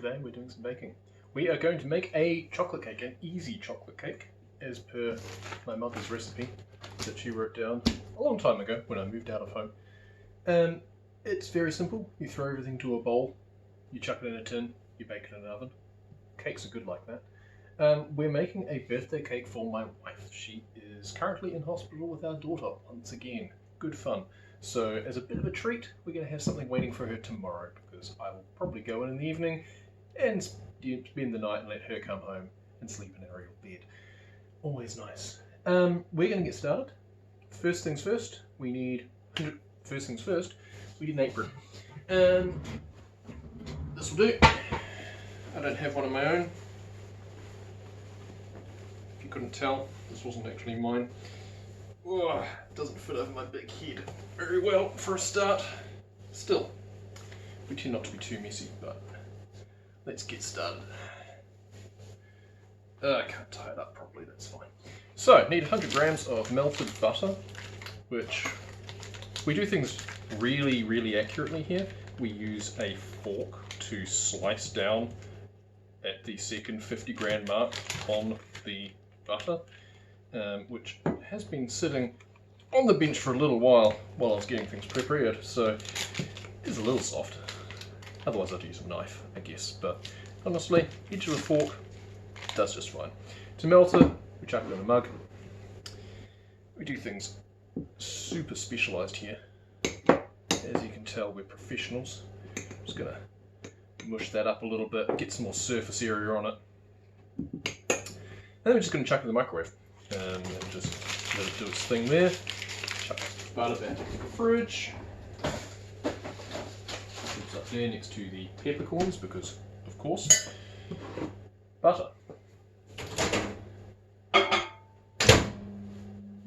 today we're doing some baking. We are going to make a chocolate cake, an easy chocolate cake, as per my mother's recipe that she wrote down a long time ago when I moved out of home. It's very simple. You throw everything to a bowl, you chuck it in a tin, you bake it in an oven. Cakes are good like that. We're making a birthday cake for my wife. She is currently in hospital with our daughter once again. Good fun. So as a bit of a treat, we're going to have something waiting for her tomorrow, because I will probably go in the evening and spend the night and let her come home and sleep in her real bed. Always nice. We're going to get started. First things first, we need an apron. This will do. I don't have one of my own. If you couldn't tell, this wasn't actually mine. Oh, doesn't fit over my big head very well for a start. Still, we tend not to be too messy, but let's get started. I can't tie it up properly, that's fine. So, need 100 grams of melted butter, which we do things really, really accurately here. We use a fork to slice down at the second 50 gram mark on the butter, which has been sitting on the bench for a little while I was getting things prepared, so it's a little soft. Otherwise I'd use a knife, I guess, but honestly, edge of a fork does just fine. To melt it, we chuck it in a mug. We do things super specialised here. As you can tell, we're professionals. I'm just going to mush that up a little bit, get some more surface area on it. And then we're just going to chuck it in the microwave. And just let it do its thing there. Chuck the butter back into the fridge. It's up there next to the peppercorns because, of course, butter.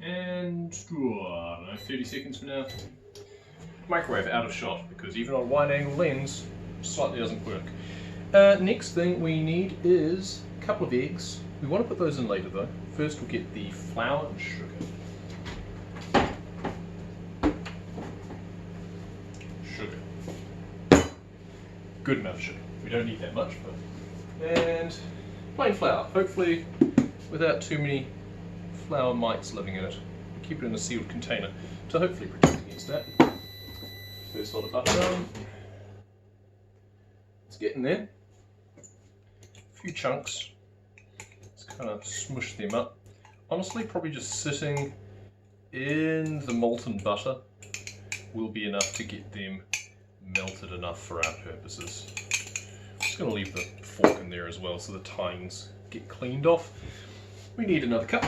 And 30 seconds from now. Microwave out of shot because even on a wide angle lens, slightly doesn't work. Next thing we need is a couple of eggs. We want to put those in later though. First we'll get the flour and sugar. Good amount of sugar. We don't need that much, but... And plain flour, hopefully without too many flour mites living in it. We keep it in a sealed container to hopefully protect against that. First lot of butter done. It's getting there. A few chunks. Let's kind of smush them up. Honestly, probably just sitting in the molten butter will be enough to get them melted enough for our purposes. I'm just going to leave the fork in there as well so the tines get cleaned off. We need another cup.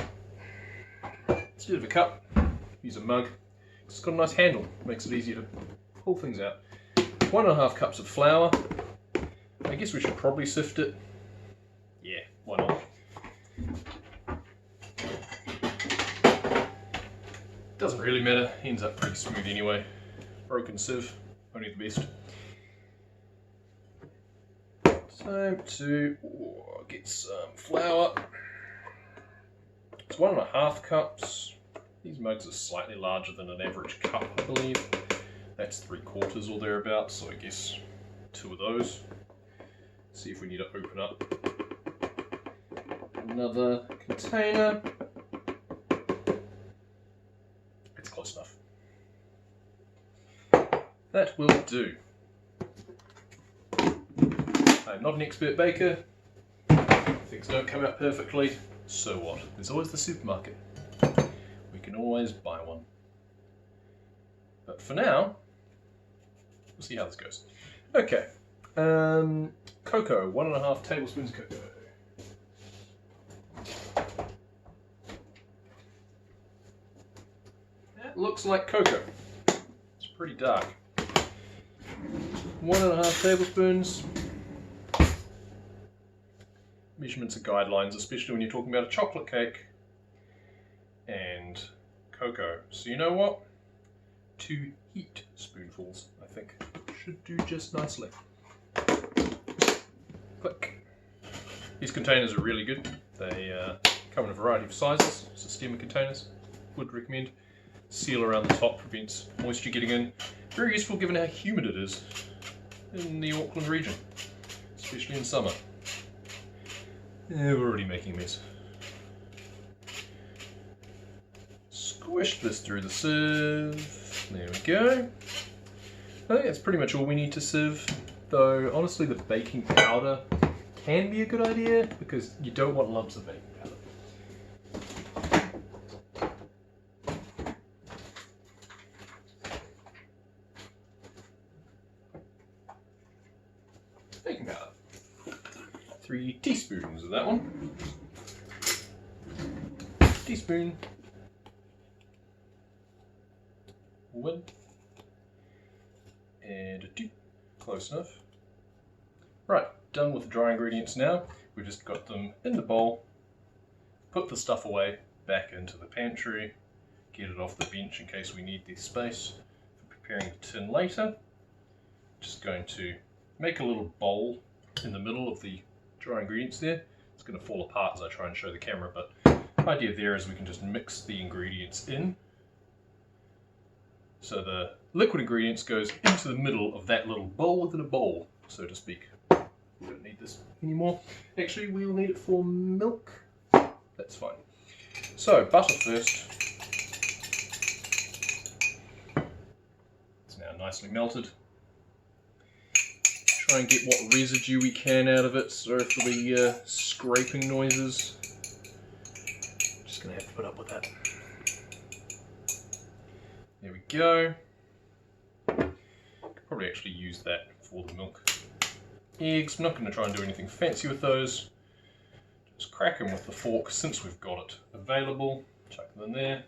Instead of a cup, use a mug. It's got a nice handle, makes it easier to pull things out. 1.5 cups of flour. I guess we should probably sift it. Yeah, why not? Doesn't really matter, ends up pretty smooth anyway. Broken sieve, only the best. Time to get some flour. It's 1.5 cups. These mugs are slightly larger than an average cup, I believe. That's 3/4 or thereabouts, so I guess 2 of those. See if we need to open up another container. It's close enough. That will do. I'm not an expert baker. Things don't come out perfectly. So what? There's always the supermarket. We can always buy one. But for now, we'll see how this goes. Okay. Cocoa, 1.5 tablespoons of cocoa. That looks like cocoa. It's pretty dark. 1.5 tablespoons. Measurements are guidelines, especially when you're talking about a chocolate cake and cocoa. So you know what? 2 heaped spoonfuls, I think, should do just nicely. Click. These containers are really good. They come in a variety of sizes, systemic containers. Would recommend. Seal around the top prevents moisture getting in. Very useful given how humid it is in the Auckland region. It's especially in summer. Yeah, we're already making a mess. Squish this through the sieve. There we go. I think that's pretty much all we need to sieve, though honestly the baking powder can be a good idea because you don't want lumps of baking powder. Baking powder. 3 teaspoons of that one. Teaspoon. Whim. And a 2. Close enough. Right, done with the dry ingredients now. We've just got them in the bowl. Put the stuff away back into the pantry. Get it off the bench in case we need the space for preparing the tin later. Just going to make a little bowl in the middle of the dry ingredients there. It's going to fall apart as I try and show the camera, but the idea there is we can just mix the ingredients in. So the liquid ingredients goes into the middle of that little bowl within a bowl, so to speak. We don't need this anymore. Actually, we'll need it for milk. That's fine. So, butter first. It's now nicely melted. Try and get what residue we can out of it. Sorry for the scraping noises. Just going to have to put up with that. There we go. Could probably actually use that for the milk. Eggs, I'm not going to try and do anything fancy with those. Just crack them with the fork since we've got it available. Chuck them in there.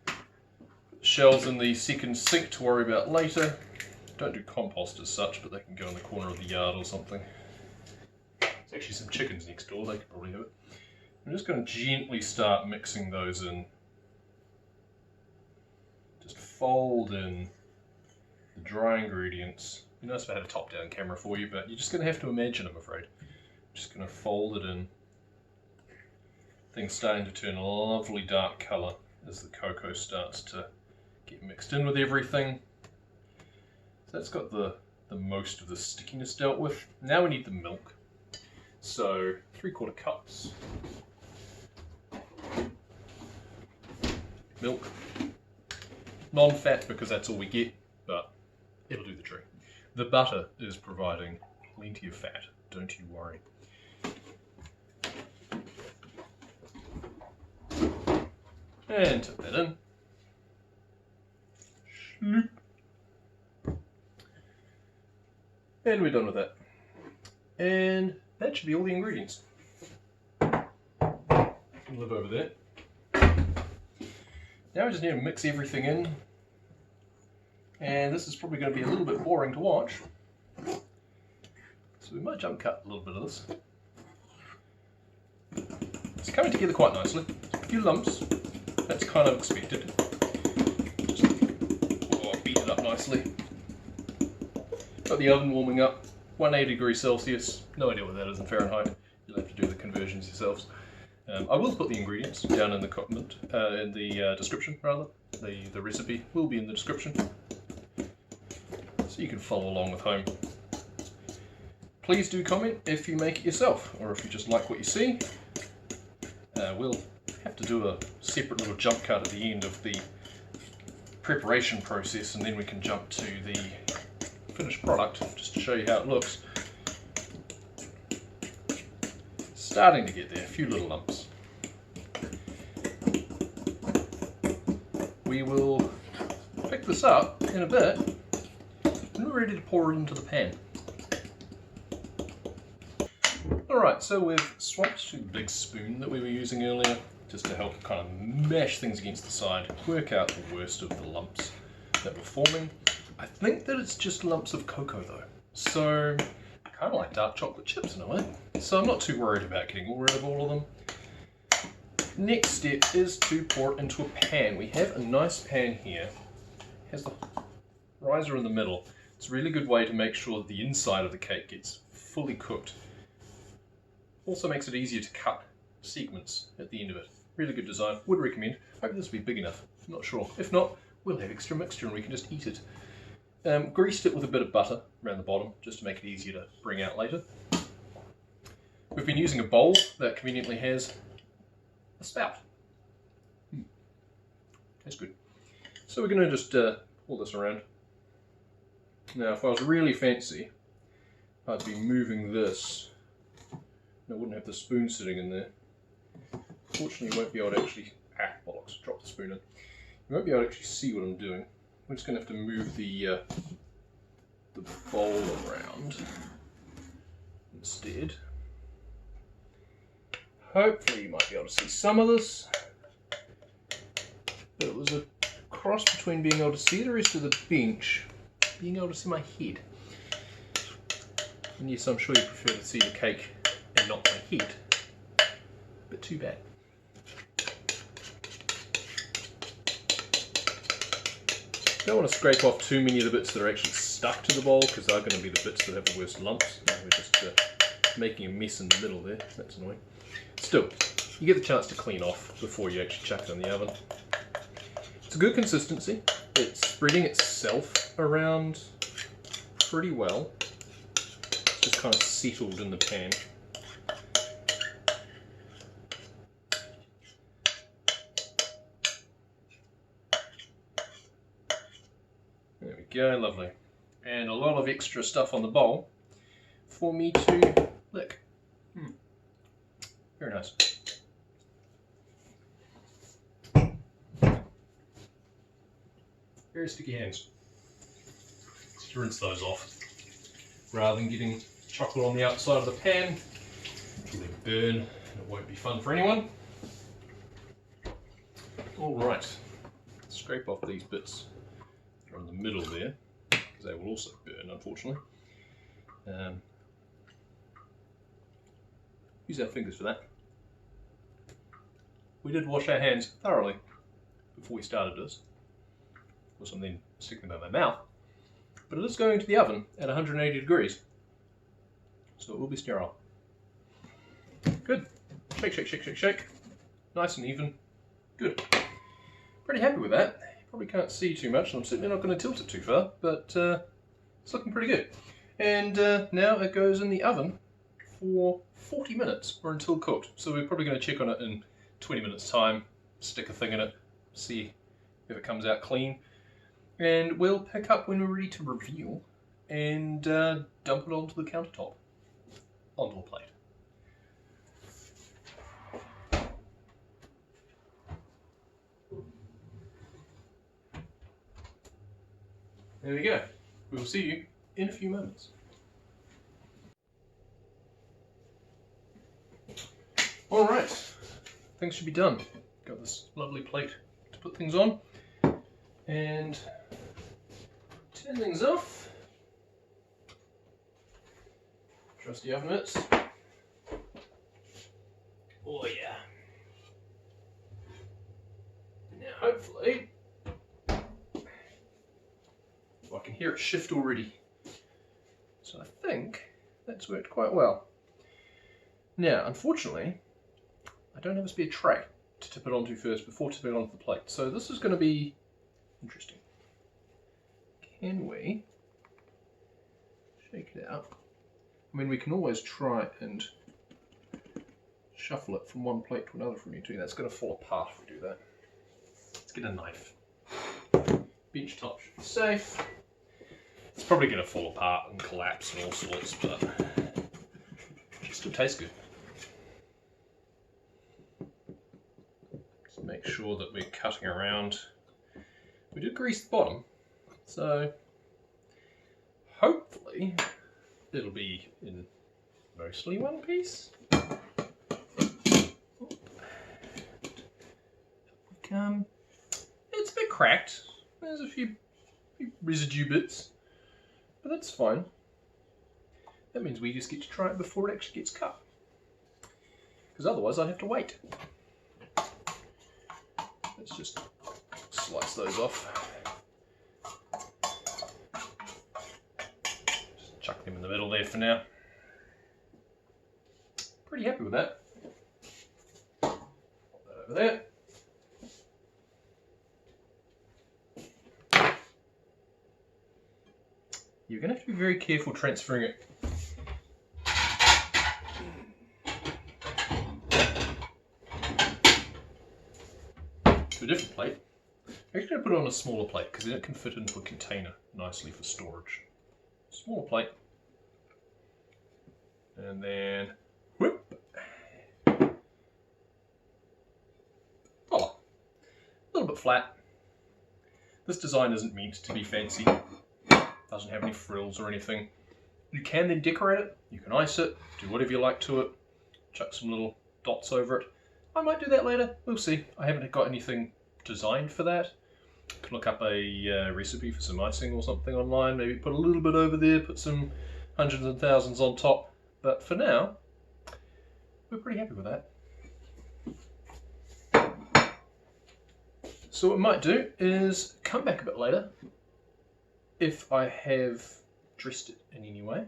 Put the shells in the second sink to worry about later. Don't do compost as such, but they can go in the corner of the yard or something. There's actually some chickens next door, they could probably have it. I'm just going to gently start mixing those in. Just fold in the dry ingredients. You notice if I had a top-down camera for you, but you're just going to have to imagine, I'm afraid. Just going to fold it in. Things starting to turn a lovely dark colour as the cocoa starts to get mixed in with everything. So that's got the most of the stickiness dealt with. Now we need the milk. So 3/4 cups. Milk. Non-fat because that's all we get, but it'll do the trick. The butter is providing plenty of fat, don't you worry. And tip that in. Schloop. And we're done with that. And that should be all the ingredients. Live over there. Now we just need to mix everything in. And this is probably going to be a little bit boring to watch. So we might jump cut a little bit of this. It's coming together quite nicely. A few lumps. That's kind of expected. Just beat it up nicely. Got the oven warming up. 180 degrees Celsius. No idea what that is in Fahrenheit. You'll have to do the conversions yourselves. I will put the ingredients down in the comment, in the description rather. The recipe will be in the description, so you can follow along with home. Please do comment if you make it yourself, or if you just like what you see. We'll have to do a separate little jump cut at the end of the preparation process, and then we can jump to the finished product just to show you how it looks. Starting to get there, a few little lumps. We will pick this up in a bit and we're ready to pour it into the pan. Alright, so we've swapped to the big spoon that we were using earlier just to help kind of mash things against the side, work out the worst of the lumps that were forming. I think that it's just lumps of cocoa though, so kind of like dark chocolate chips in a way. So I'm not too worried about getting rid of all of them. Next step is to pour it into a pan. We have a nice pan here. It has the riser in the middle. It's a really good way to make sure that the inside of the cake gets fully cooked. Also makes it easier to cut segments at the end of it. Really good design. Would recommend. Hope this will be big enough. I'm not sure. If not, we'll have extra mixture and we can just eat it. Greased it with a bit of butter around the bottom just to make it easier to bring out later. We've been using a bowl that conveniently has a spout. That's good. So we're going to just pull this around. Now, if I was really fancy, I'd be moving this. I wouldn't have the spoon sitting in there. Fortunately, you won't be able to actually... bollocks, drop the spoon in. You won't be able to actually see what I'm doing. I'm just going to have to move the bowl around instead. Hopefully you might be able to see some of this. But it was a cross between being able to see the rest of the bench, being able to see my head. And yes, I'm sure you prefer to see the cake and not my head. But too bad. Don't want to scrape off too many of the bits that are actually stuck to the bowl, because they're going to be the bits that have the worst lumps. We're just making a mess in the middle there. That's annoying. Still, you get the chance to clean off before you actually chuck it in the oven. It's a good consistency. It's spreading itself around pretty well. It's just kind of settled in the pan. There we go, lovely. And a lot of extra stuff on the bowl for me to lick. Very nice. Very sticky hands. Just rinse those off. Rather than getting chocolate on the outside of the pan, it'll burn and it won't be fun for anyone. Alright, scrape off these bits that are in the middle there, because they will also burn, unfortunately. Use our fingers for that. We did wash our hands thoroughly before we started this. Of course, I'm then sticking them in my mouth. But it is going to the oven at 180 degrees, so it will be sterile. Good. Shake, shake, shake, shake, shake. Nice and even. Good. Pretty happy with that. You probably can't see too much, and I'm certainly not going to tilt it too far, but it's looking pretty good. And now it goes in the oven for 40 minutes or until cooked. So we're probably going to check on it in 20 minutes time, stick a thing in it, see if it comes out clean, and we'll pick up when we're ready to reveal and dump it onto the countertop, onto a plate. There we go. We'll see you in a few moments. Alright, things should be done. Got this lovely plate to put things on and turn things off. Trusty oven mitts. Oh yeah. Now hopefully, I can hear it shift already. So I think that's worked quite well. Now, unfortunately, I don't have a spare tray to tip it onto first before tipping it onto the plate. So this is going to be interesting. Can we shake it out? I mean, we can always try and shuffle it from one plate to another from you two. That's going to fall apart if we do that. Let's get a knife. Bench top should be safe. It's probably going to fall apart and collapse and all sorts, but it still tastes good. Just make sure that we're cutting around. We did grease the bottom, so hopefully it'll be in mostly one piece. It's a bit cracked. There's a few residue bits, but that's fine. That means we just get to try it before it actually gets cut, because otherwise I'd have to wait. Let's just slice those off. Just chuck them in the middle there for now. Pretty happy with that. Pop that over there. You're going to have to be very careful transferring it to a different plate. I'm actually going to put it on a smaller plate because then it can fit into a container nicely for storage. Smaller plate. And then whip. Oh, a little bit flat. This design isn't meant to be fancy. Doesn't have any frills or anything. You can then decorate it. You can ice it, do whatever you like to it. Chuck some little dots over it. I might do that later. We'll see. I haven't got anything designed for that. Could look up a recipe for some icing or something online. Maybe put a little bit over there, put some hundreds and thousands on top. But for now, we're pretty happy with that. So what we might do is come back a bit later if I have dressed it in any way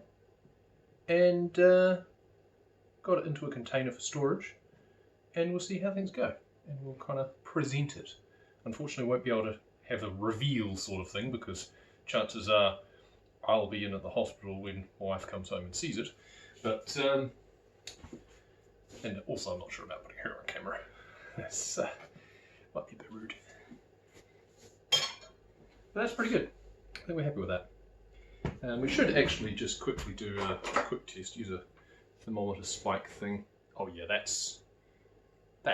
and got it into a container for storage, and we'll see how things go and we'll kind of present it. Unfortunately, I won't be able to have a reveal sort of thing because chances are I'll be in at the hospital when my wife comes home and sees it. But and also I'm not sure about putting her on camera. That's might be a bit rude. But that's pretty good. I think we're happy with that. We should actually just quickly do a quick test. Use a thermometer spike thing. Oh yeah, that's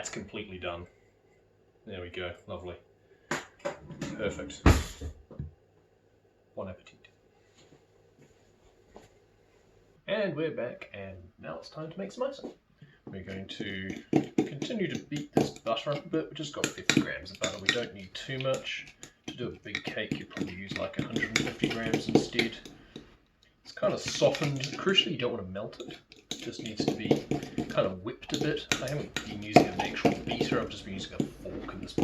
completely done. There we go. Lovely. Perfect. Bon appetit. And we're back, and now it's time to make some icing. We're going to continue to beat this butter up a bit. We've just got 50 grams of butter. We don't need too much. To do a big cake, you probably use like 150 grams instead. It's kind of softened. Crucially, you don't want to melt it. It just needs to be kind of whipped a bit. I haven't been using an actual beater. I've just been using a fork in this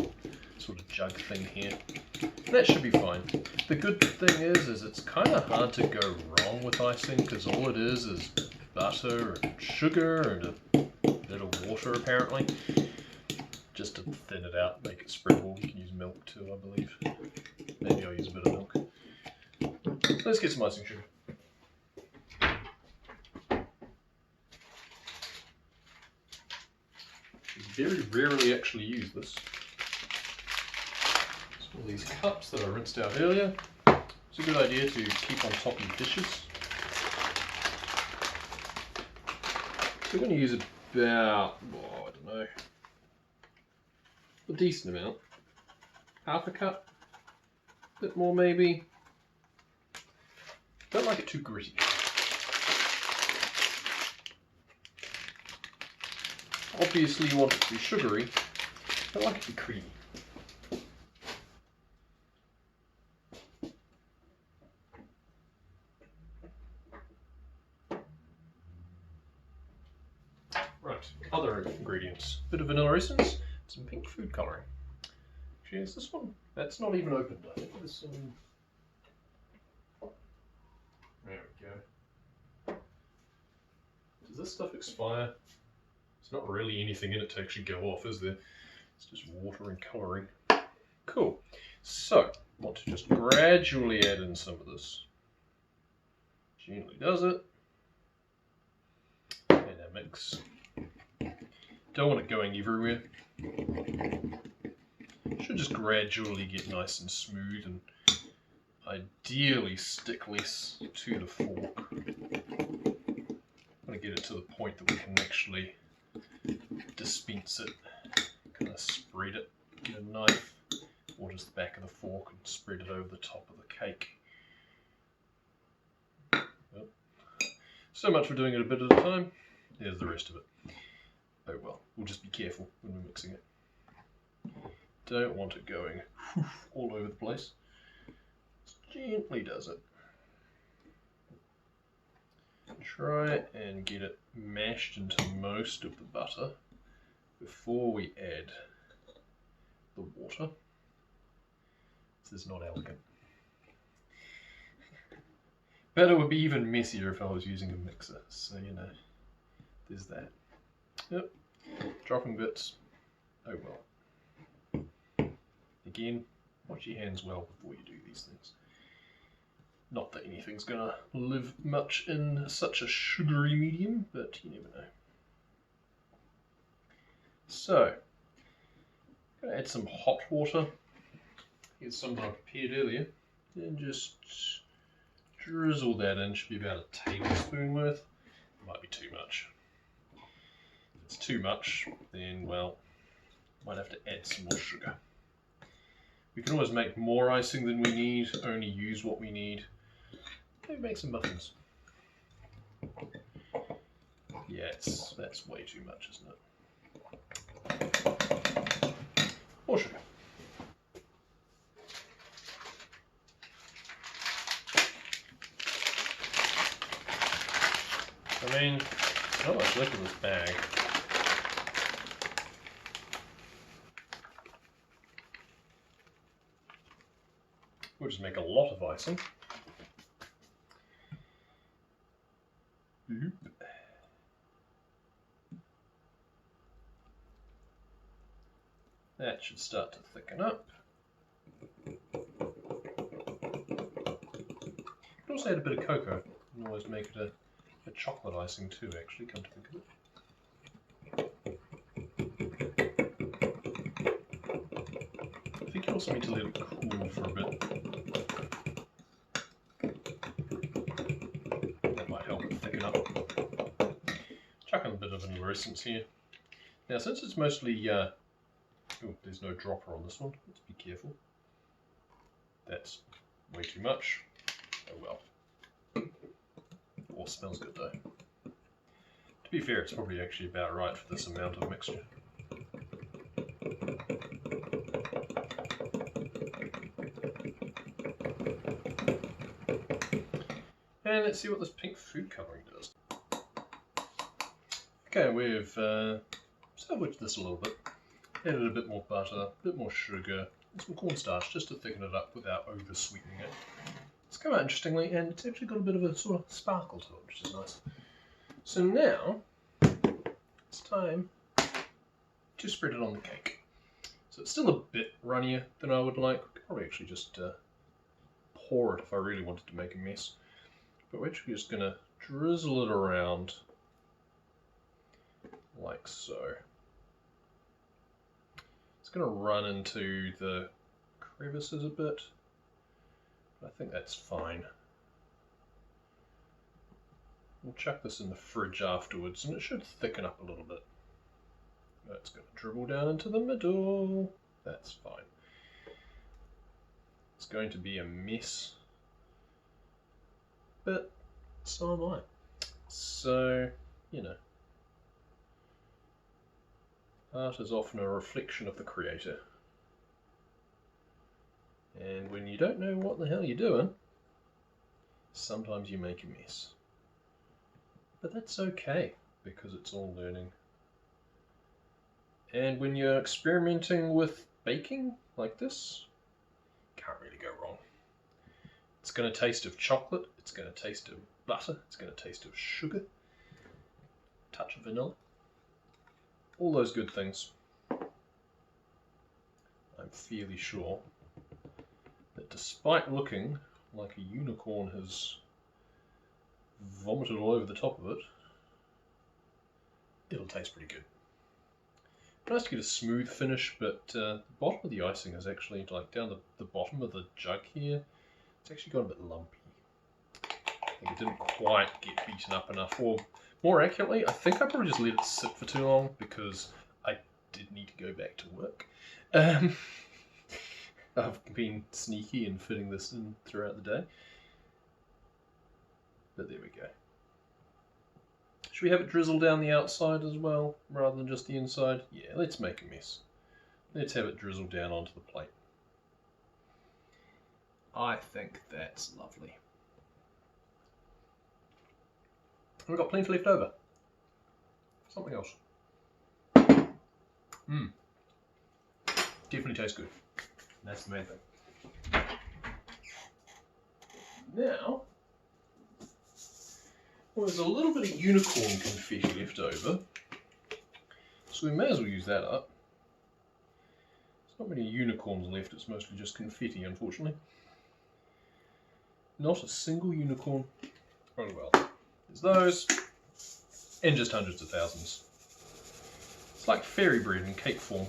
sort of jug thing here. That should be fine. The good thing is it's kind of hard to go wrong with icing because all it is butter and sugar and a bit of water apparently. Just to thin it out, make it spreadable. You can use milk too, I believe. Maybe I'll use a bit of milk. Let's get some icing sugar. Very rarely actually use this. So all these cups that I rinsed out earlier. It's a good idea to keep on top of dishes. So we're going to use about, I don't know, a decent amount. Half a cup, a bit more maybe. Don't like it too gritty. Obviously you want it to be sugary, don't like it to be creamy. Right, other ingredients. Bit of vanilla essence, some pink food colouring. Actually, is this one? That's not even opened. I think there's some... There we go. Does this stuff expire? There's not really anything in it to actually go off, is there? It's just water and colouring. Cool. So, I want to just gradually add in some of this. Gently does it. And our mix. Don't want it going everywhere. Should just gradually get nice and smooth and ideally stick less to the fork. I'm going to get it to the point that we can actually dispense it, kind of spread it, get a knife or just the back of the fork and spread it over the top of the cake. Well, so much for doing it a bit at a time. There's the rest of it. Oh well, we'll just be careful when we're mixing it. Don't want it going all over the place. Just gently does it. Try and get it mashed into most of the butter before we add the water. This is not elegant. But it would be even messier if I was using a mixer, so you know, there's that. Yep, dropping bits. Oh well. Again, wash your hands well before you do these things. Not that anything's gonna live much in such a sugary medium, but you never know. So, I'm going to add some hot water. Here's some that I prepared earlier. And just drizzle that in. Should be about a tablespoon worth. Might be too much. If it's too much, then, well, might have to add some more sugar. We can always make more icing than we need, only use what we need. Maybe make some muffins. Yeah, that's way too much, isn't it? More sugar. I mean, not much liquid in this bag. We'll just make a lot of icing. That should start to thicken up. You can also add a bit of cocoa. You can always make it a chocolate icing too, actually, come to think of it. I think you also need to let it cool for a bit. That might help it thicken up. Chuck in a bit of vanilla essence here. Now, since it's mostly oh, there's no dropper on this one. Let's be careful. That's way too much. Oh well. Oh, smells good though. To be fair, it's probably actually about right for this amount of mixture. And let's see what this pink food colouring does. Okay, we've salvaged this a little bit. Added a bit more butter, a bit more sugar, and some cornstarch just to thicken it up without over sweetening it. It's come out interestingly, and it's actually got a bit of a sort of sparkle to it, which is nice. So now it's time to spread it on the cake. So it's still a bit runnier than I would like. I could probably actually just pour it if I really wanted to make a mess. But we're actually just going to drizzle it around like so. It's going to run into the crevices a bit, but I think that's fine. We'll chuck this in the fridge afterwards and it should thicken up a little bit. That's going to dribble down into the middle. That's fine. It's going to be a mess, but so am I. So, you know. Art is often a reflection of the creator. And when you don't know what the hell you're doing, sometimes you make a mess. But that's okay, because it's all learning. And when you're experimenting with baking like this, can't really go wrong. It's going to taste of chocolate, it's going to taste of butter, it's going to taste of sugar, touch of vanilla. All those good things. I'm fairly sure that despite looking like a unicorn has vomited all over the top of it, it'll taste pretty good. Nice to get a smooth finish, but the bottom of the icing is actually, like down the bottom of the jug here, it's actually got a bit lumpy. I think it didn't quite get beaten up enough, or more accurately, I think I probably just let it sit for too long because I did need to go back to work. I've been sneaky in fitting this in throughout the day. But there we go. Should we have it drizzle down the outside as well, rather than just the inside? Yeah, let's make a mess. Let's have it drizzle down onto the plate. I think that's lovely. We've got plenty left over. Something else. Definitely tastes good. That's the main thing. Now, well, there's a little bit of unicorn confetti left over, so we may as well use that up. There's not many unicorns left, it's mostly just confetti, unfortunately. Not a single unicorn. Oh well. There's those, and just hundreds of thousands. It's like fairy bread in cake form.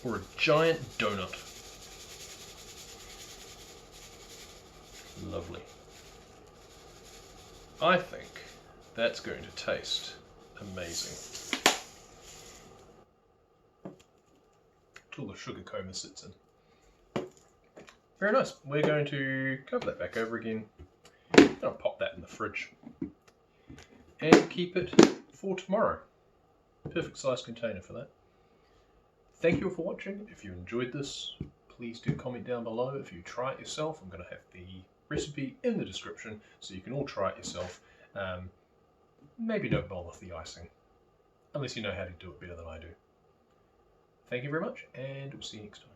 or a giant donut. Lovely. I think that's going to taste amazing. Till the sugar coma sits in. Very nice. We're going to cover that back over again. I'll pop that in the fridge and keep it for tomorrow. Perfect size container for that. Thank you all for watching. If you enjoyed this, please do comment down below. If you try it yourself, I'm going to have the recipe in the description so you can all try it yourself. Maybe don't bother with the icing, unless you know how to do it better than I do. Thank you very much, and we'll see you next time.